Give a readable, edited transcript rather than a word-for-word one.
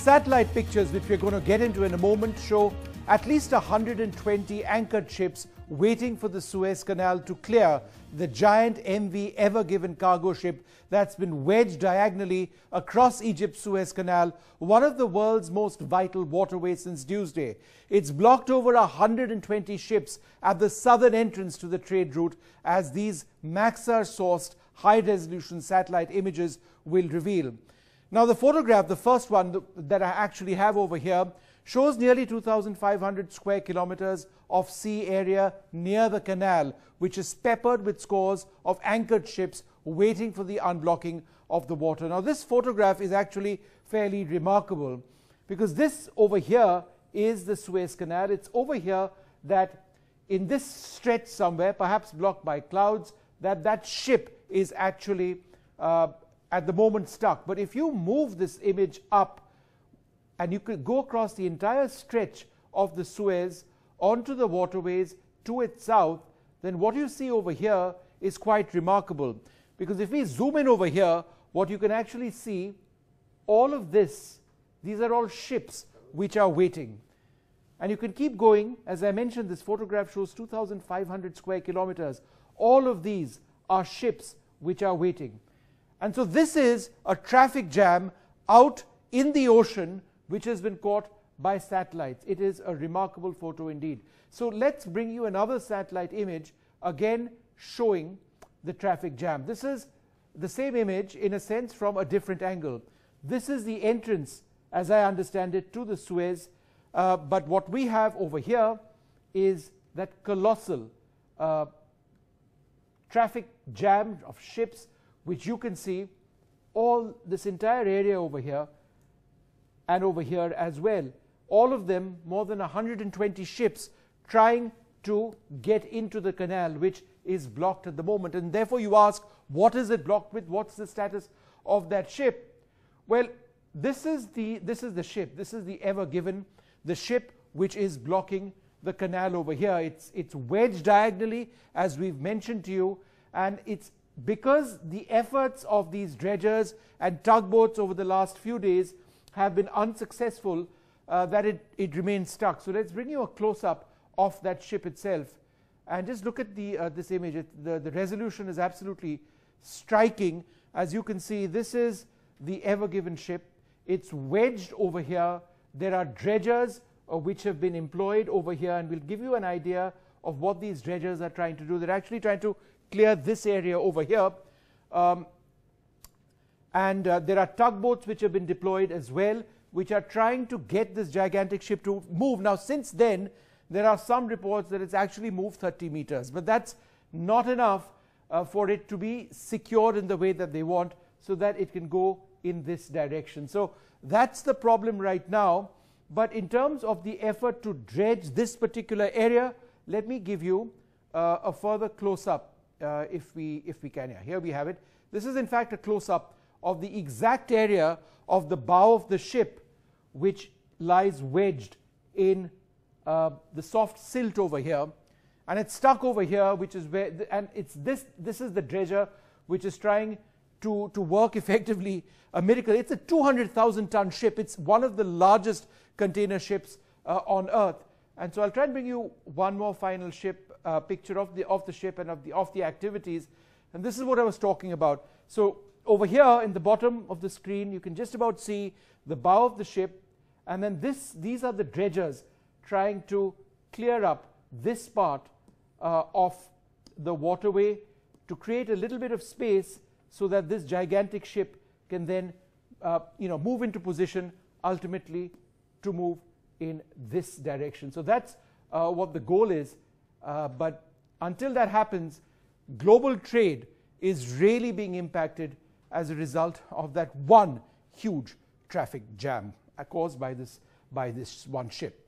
satellite pictures, which we're going to get into in a moment, show at least 120 anchored ships waiting for the Suez Canal to clear the giant MV Ever Given cargo ship that's been wedged diagonally across Egypt's Suez Canal, one of the world's most vital waterways since Tuesday. It's blocked over 120 ships at the southern entrance to the trade route, as these Maxar-sourced high-resolution satellite images will reveal. Now, the photograph, the first one that I actually have over here, shows nearly 2,500 square kilometers of sea area near the canal, which is peppered with scores of anchored ships waiting for the unblocking of the water. Now, this photograph is actually fairly remarkable, because this over here is the Suez Canal. It's over here that in this stretch somewhere, perhaps blocked by clouds, that ship is actually at the moment stuck. But if you move this image up, and you could go across the entire stretch of the Suez onto the waterways to its south, then what you see over here is quite remarkable. Because if we zoom in over here, what you can actually see, all of this, these are all ships which are waiting. And you can keep going. As I mentioned, this photograph shows 2,500 square kilometers. All of these are ships which are waiting. And so this is a traffic jam out in the ocean, which has been caught by satellites. It is a remarkable photo indeed. So let's bring you another satellite image, again showing the traffic jam. This is the same image in a sense from a different angle. This is the entrance, as I understand it, to the Suez. But what we have over here is that colossal traffic jam of ships, which you can see all this entire area over here and over here as well. All of them, more than 120 ships trying to get into the canal, which is blocked at the moment. And therefore you ask, what is it blocked with? What's the status of that ship? Well, this is the ship. This is the Ever Given, the ship which is blocking the canal over here. It's wedged diagonally, as we've mentioned to you, and it's because the efforts of these dredgers and tugboats over the last few days have been unsuccessful, that it remains stuck. So let's bring you a close-up of that ship itself and just look at this image. The resolution is absolutely striking. As you can see, this is the Ever Given ship. It's wedged over here. There are dredgers which have been employed over here, and we'll give you an idea of what these dredgers are trying to do. They're actually trying to clear this area over here. And there are tugboats which have been deployed as well, which are trying to get this gigantic ship to move. Now, since then, there are some reports that it's actually moved 30 meters, but that's not enough for it to be secured in the way that they want, so that it can go in this direction. So that's the problem right now. But in terms of the effort to dredge this particular area, let me give you a further close-up if we can. Yeah, here we have it. This is in fact a close-up of the exact area of the bow of the ship, which lies wedged in the soft silt over here, and it's stuck over here, which is where and it's this is the dredger which is trying to work effectively a miracle. It's a 200,000 ton ship. It's one of the largest container ships on earth. And so I'll try and bring you one more final ship picture of the ship and of the activities. And this is what I was talking about. So over here in the bottom of the screen, you can just about see the bow of the ship, and then these are the dredgers trying to clear up this part of the waterway to create a little bit of space so that this gigantic ship can then move into position, ultimately to move in this direction. So that's what the goal is. But until that happens, global trade is really being impacted as a result of that one huge traffic jam caused by this one ship.